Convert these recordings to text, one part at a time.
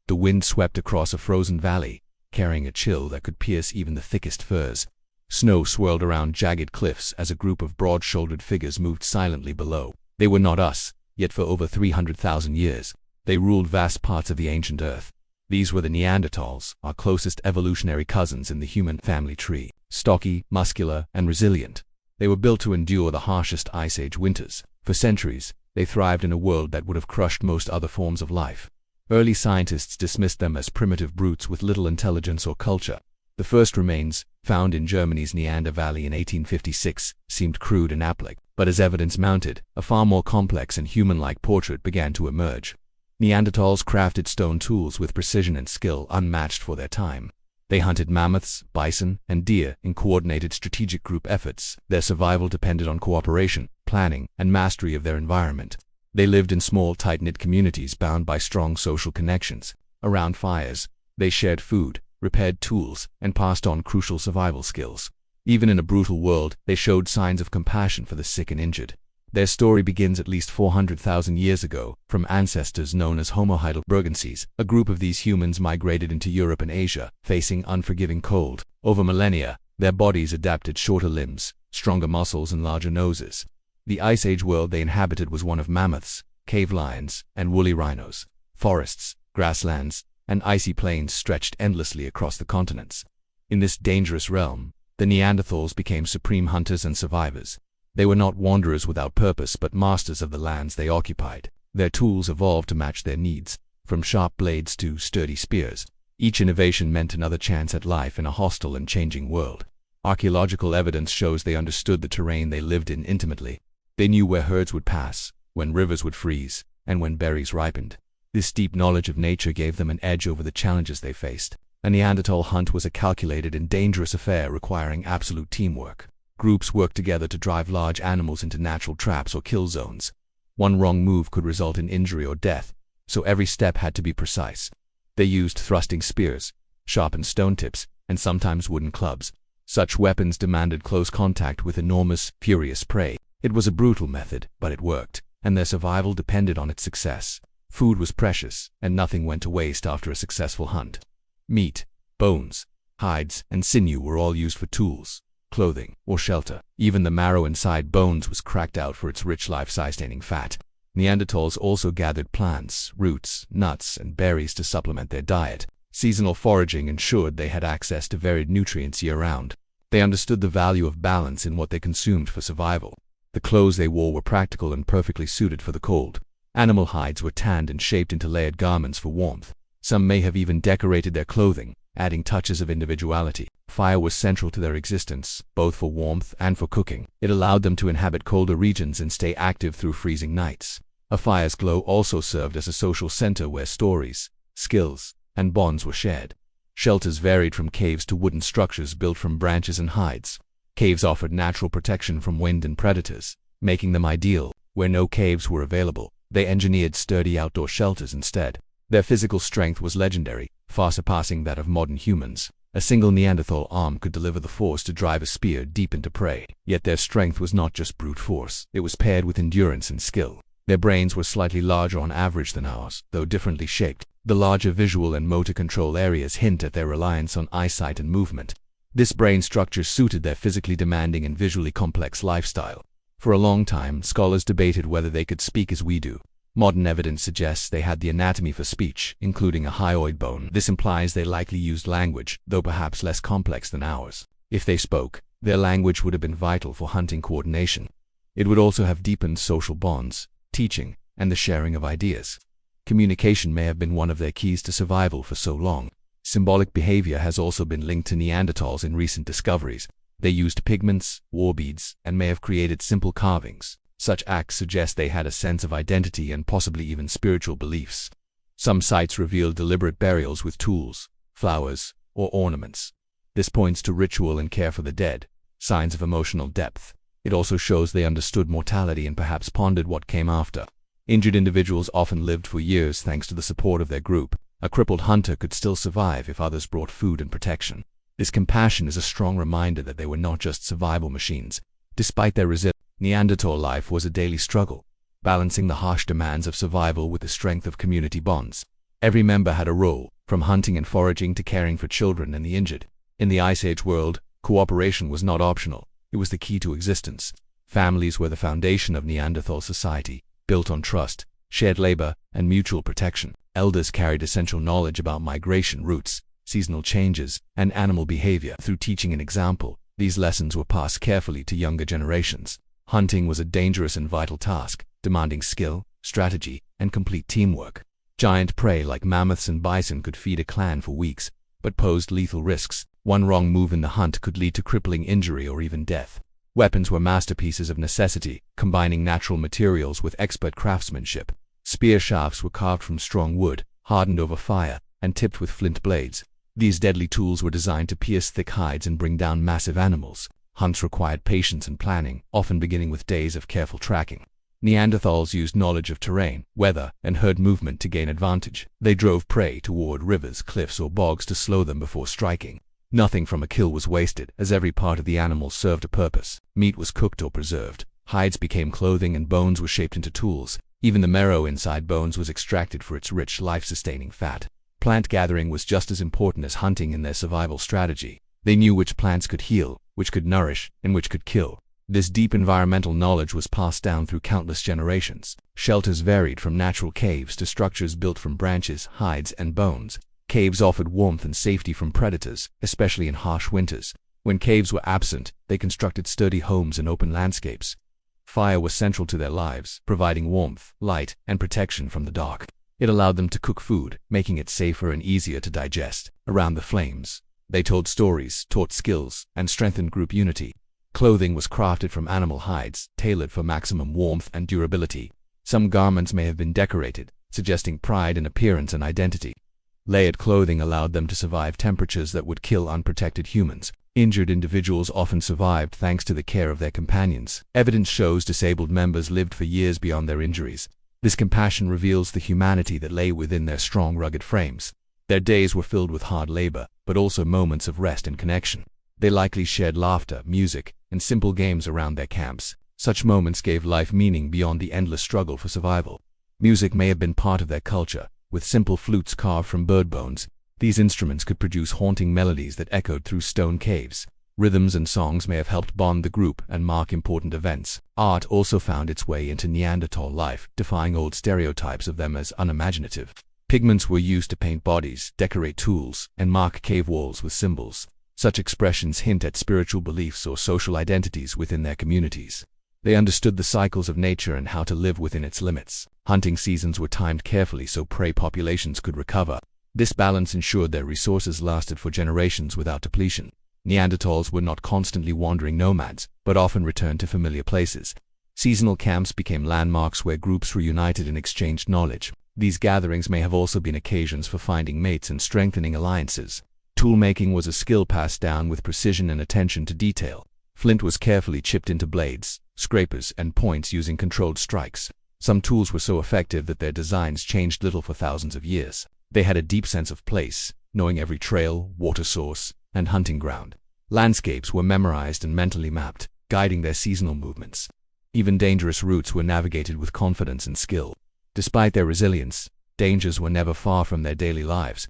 The wind swept across a frozen valley, carrying a chill that could pierce even the thickest firs. Snow swirled around jagged cliffs as a group of broad-shouldered figures moved silently below. They were not us, yet for over 300,000 years, they ruled vast parts of the ancient Earth. These were the Neanderthals, our closest evolutionary cousins in the human family tree. Stocky, muscular, and resilient, they were built to endure the harshest Ice Age winters. For centuries, they thrived in a world that would have crushed most other forms of life. Early scientists dismissed them as primitive brutes with little intelligence or culture. The first remains, found in Germany's Neander Valley in 1856, seemed crude and applic, but as evidence mounted, a far more complex and human-like portrait began to emerge. Neanderthals crafted stone tools with precision and skill unmatched for their time. They hunted mammoths, bison, and deer in coordinated strategic group efforts. Their survival depended on cooperation, planning, and mastery of their environment. They lived in small, tight-knit communities bound by strong social connections. Around fires, they shared food, repaired tools, and passed on crucial survival skills. Even in a brutal world, they showed signs of compassion for the sick and injured. Their story begins at least 400,000 years ago, from ancestors known as Homo heidelbergensis. A group of these humans migrated into Europe and Asia, facing unforgiving cold. Over millennia, their bodies adapted shorter limbs, stronger muscles, and larger noses. The Ice Age world they inhabited was one of mammoths, cave lions, and woolly rhinos. Forests, grasslands, and icy plains stretched endlessly across the continents. In this dangerous realm, the Neanderthals became supreme hunters and survivors. They were not wanderers without purpose but masters of the lands they occupied. Their tools evolved to match their needs, from sharp blades to sturdy spears. Each innovation meant another chance at life in a hostile and changing world. Archaeological evidence shows they understood the terrain they lived in intimately. They knew where herds would pass, when rivers would freeze, and when berries ripened. This deep knowledge of nature gave them an edge over the challenges they faced. A Neanderthal hunt was a calculated and dangerous affair requiring absolute teamwork. Groups worked together to drive large animals into natural traps or kill zones. One wrong move could result in injury or death, so every step had to be precise. They used thrusting spears, sharpened stone tips, and sometimes wooden clubs. Such weapons demanded close contact with enormous, furious prey. It was a brutal method, but it worked, and their survival depended on its success. Food was precious, and nothing went to waste after a successful hunt. Meat, bones, hides, and sinew were all used for tools, clothing, or shelter. Even the marrow inside bones was cracked out for its rich life-sustaining fat. Neanderthals also gathered plants, roots, nuts, and berries to supplement their diet. Seasonal foraging ensured they had access to varied nutrients year-round. They understood the value of balance in what they consumed for survival. The clothes they wore were practical and perfectly suited for the cold. Animal hides were tanned and shaped into layered garments for warmth. Some may have even decorated their clothing, adding touches of individuality. Fire was central to their existence, both for warmth and for cooking. It allowed them to inhabit colder regions and stay active through freezing nights. A fire's glow also served as a social center where stories, skills, and bonds were shared. Shelters varied from caves to wooden structures built from branches and hides. Caves offered natural protection from wind and predators, making them ideal. Where no caves were available, they engineered sturdy outdoor shelters instead. Their physical strength was legendary, far surpassing that of modern humans. A single Neanderthal arm could deliver the force to drive a spear deep into prey. Yet their strength was not just brute force. It was paired with endurance and skill. Their brains were slightly larger on average than ours, though differently shaped. The larger visual and motor control areas hint at their reliance on eyesight and movement. This brain structure suited their physically demanding and visually complex lifestyle. For a long time, scholars debated whether they could speak as we do. Modern evidence suggests they had the anatomy for speech, including a hyoid bone. This implies they likely used language, though perhaps less complex than ours. If they spoke, their language would have been vital for hunting coordination. It would also have deepened social bonds, teaching, and the sharing of ideas. Communication may have been one of their keys to survival for so long. Symbolic behavior has also been linked to Neanderthals in recent discoveries. They used pigments, war beads, and may have created simple carvings. Such acts suggest they had a sense of identity and possibly even spiritual beliefs. Some sites reveal deliberate burials with tools, flowers, or ornaments. This points to ritual and care for the dead, signs of emotional depth. It also shows they understood mortality and perhaps pondered what came after. Injured individuals often lived for years thanks to the support of their group. A crippled hunter could still survive if others brought food and protection. This compassion is a strong reminder that they were not just survival machines. Despite their resilience, Neanderthal life was a daily struggle, balancing the harsh demands of survival with the strength of community bonds. Every member had a role, from hunting and foraging to caring for children and the injured. In the Ice Age world, cooperation was not optional, it was the key to existence. Families were the foundation of Neanderthal society, built on trust, shared labor, and mutual protection. Elders carried essential knowledge about migration routes, seasonal changes, and animal behavior. Through teaching and example, these lessons were passed carefully to younger generations. Hunting was a dangerous and vital task, demanding skill, strategy, and complete teamwork. Giant prey like mammoths and bison could feed a clan for weeks, but posed lethal risks. One wrong move in the hunt could lead to crippling injury or even death. Weapons were masterpieces of necessity, combining natural materials with expert craftsmanship. Spear shafts were carved from strong wood, hardened over fire, and tipped with flint blades. These deadly tools were designed to pierce thick hides and bring down massive animals. Hunts required patience and planning, often beginning with days of careful tracking. Neanderthals used knowledge of terrain, weather, and herd movement to gain advantage. They drove prey toward rivers, cliffs, or bogs to slow them before striking. Nothing from a kill was wasted, as every part of the animal served a purpose. Meat was cooked or preserved. Hides became clothing and bones were shaped into tools. Even the marrow inside bones was extracted for its rich, life-sustaining fat. Plant gathering was just as important as hunting in their survival strategy. They knew which plants could heal, which could nourish, and which could kill. This deep environmental knowledge was passed down through countless generations. Shelters varied from natural caves to structures built from branches, hides, and bones. Caves offered warmth and safety from predators, especially in harsh winters. When caves were absent, they constructed sturdy homes in open landscapes. Fire was central to their lives, providing warmth, light, and protection from the dark. It allowed them to cook food, making it safer and easier to digest. Around the flames, they told stories, taught skills, and strengthened group unity. Clothing was crafted from animal hides, tailored for maximum warmth and durability. Some garments may have been decorated, suggesting pride in appearance and identity. Layered clothing allowed them to survive temperatures that would kill unprotected humans. Injured individuals often survived thanks to the care of their companions. Evidence shows disabled members lived for years beyond their injuries. This compassion reveals the humanity that lay within their strong, rugged frames. Their days were filled with hard labor, but also moments of rest and connection. They likely shared laughter, music, and simple games around their camps. Such moments gave life meaning beyond the endless struggle for survival. Music may have been part of their culture. With simple flutes carved from bird bones, these instruments could produce haunting melodies that echoed through stone caves. Rhythms and songs may have helped bond the group and mark important events. Art also found its way into Neanderthal life, defying old stereotypes of them as unimaginative. Pigments were used to paint bodies, decorate tools, and mark cave walls with symbols. Such expressions hint at spiritual beliefs or social identities within their communities. They understood the cycles of nature and how to live within its limits. Hunting seasons were timed carefully so prey populations could recover. This balance ensured their resources lasted for generations without depletion. Neanderthals were not constantly wandering nomads, but often returned to familiar places. Seasonal camps became landmarks where groups reunited and exchanged knowledge. These gatherings may have also been occasions for finding mates and strengthening alliances. Toolmaking was a skill passed down with precision and attention to detail. Flint was carefully chipped into blades, scrapers, and points using controlled strikes. Some tools were so effective that their designs changed little for thousands of years. They had a deep sense of place, knowing every trail, water source, and hunting ground. Landscapes were memorized and mentally mapped, guiding their seasonal movements. Even dangerous routes were navigated with confidence and skill. Despite their resilience, dangers were never far from their daily lives.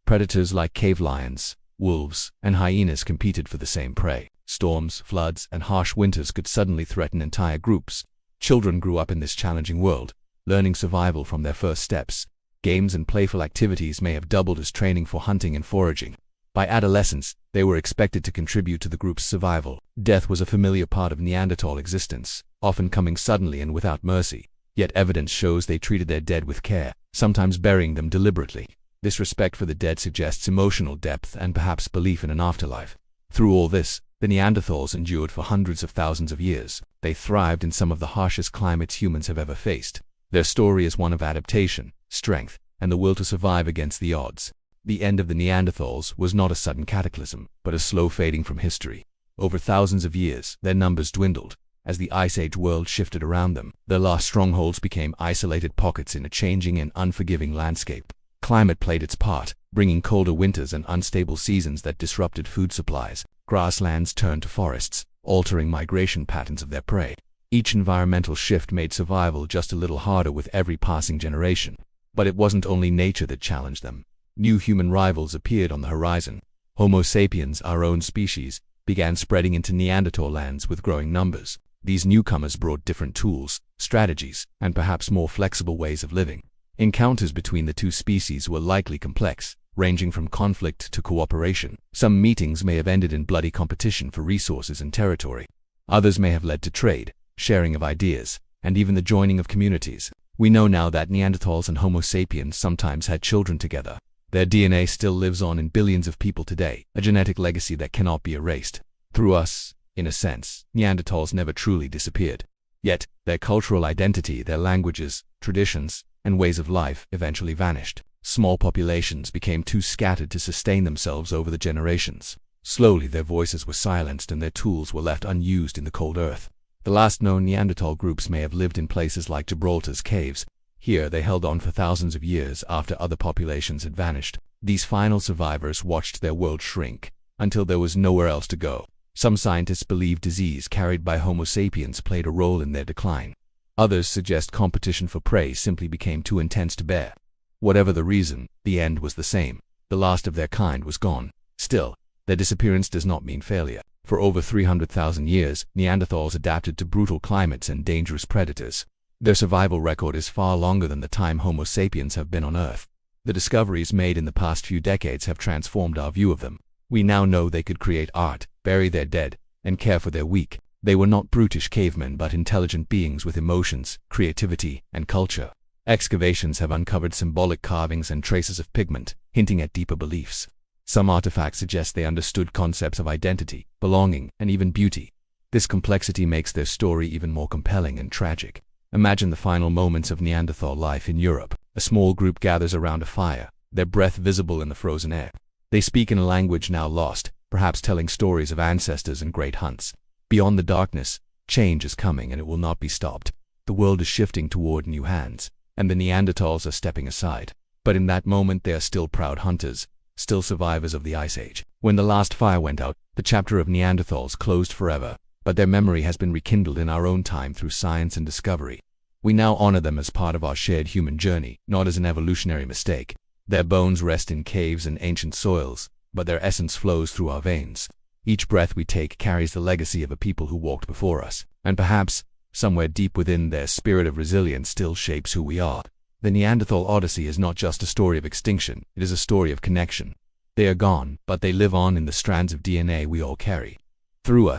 Predators like cave lions, wolves, and hyenas competed for the same prey. Storms, floods, and harsh winters could suddenly threaten entire groups. Children grew up in this challenging world, learning survival from their first steps. Games and playful activities may have doubled as training for hunting and foraging. By adolescence, they were expected to contribute to the group's survival. Death was a familiar part of Neanderthal existence, often coming suddenly and without mercy. Yet evidence shows they treated their dead with care, sometimes burying them deliberately. This respect for the dead suggests emotional depth and perhaps belief in an afterlife. Through all this, the Neanderthals endured for hundreds of thousands of years. They thrived in some of the harshest climates humans have ever faced. Their story is one of adaptation, strength, and the will to survive against the odds. The end of the Neanderthals was not a sudden cataclysm, but a slow fading from history. Over thousands of years, their numbers dwindled. As the Ice Age world shifted around them, their last strongholds became isolated pockets in a changing and unforgiving landscape. Climate played its part, bringing colder winters and unstable seasons that disrupted food supplies. Grasslands turned to forests, altering migration patterns of their prey. Each environmental shift made survival just a little harder with every passing generation. But it wasn't only nature that challenged them. New human rivals appeared on the horizon. Homo sapiens, our own species, began spreading into Neanderthal lands with growing numbers. These newcomers brought different tools, strategies, and perhaps more flexible ways of living. Encounters between the two species were likely complex, ranging from conflict to cooperation. Some meetings may have ended in bloody competition for resources and territory. Others may have led to trade, sharing of ideas, and even the joining of communities. We know now that Neanderthals and Homo sapiens sometimes had children together. Their DNA still lives on in billions of people today, a genetic legacy that cannot be erased. Through us, in a sense, Neanderthals never truly disappeared. Yet, their cultural identity, their languages, traditions, and ways of life eventually vanished. Small populations became too scattered to sustain themselves over the generations. Slowly, their voices were silenced and their tools were left unused in the cold earth. The last known Neanderthal groups may have lived in places like Gibraltar's caves. Here, they held on for thousands of years after other populations had vanished. These final survivors watched their world shrink until there was nowhere else to go. Some scientists believe disease carried by Homo sapiens played a role in their decline. Others suggest competition for prey simply became too intense to bear. Whatever the reason, the end was the same. The last of their kind was gone. Still, their disappearance does not mean failure. For over 300,000 years, Neanderthals adapted to brutal climates and dangerous predators. Their survival record is far longer than the time Homo sapiens have been on Earth. The discoveries made in the past few decades have transformed our view of them. We now know they could create art, bury their dead, and care for their weak. They were not brutish cavemen but intelligent beings with emotions, creativity, and culture. Excavations have uncovered symbolic carvings and traces of pigment, hinting at deeper beliefs. Some artifacts suggest they understood concepts of identity, belonging, and even beauty. This complexity makes their story even more compelling and tragic. Imagine the final moments of Neanderthal life in Europe. A small group gathers around a fire, their breath visible in the frozen air. They speak in a language now lost, perhaps telling stories of ancestors and great hunts. Beyond the darkness, change is coming and it will not be stopped. The world is shifting toward new hands, and the Neanderthals are stepping aside. But in that moment they are still proud hunters, still survivors of the Ice Age. When the last fire went out, the chapter of Neanderthals closed forever, but their memory has been rekindled in our own time through science and discovery. We now honor them as part of our shared human journey, not as an evolutionary mistake. Their bones rest in caves and ancient soils, but their essence flows through our veins. Each breath we take carries the legacy of a people who walked before us, and perhaps, somewhere deep within, their spirit of resilience still shapes who we are. The Neanderthal Odyssey is not just a story of extinction, it is a story of connection. They are gone, but they live on in the strands of DNA we all carry. Through us,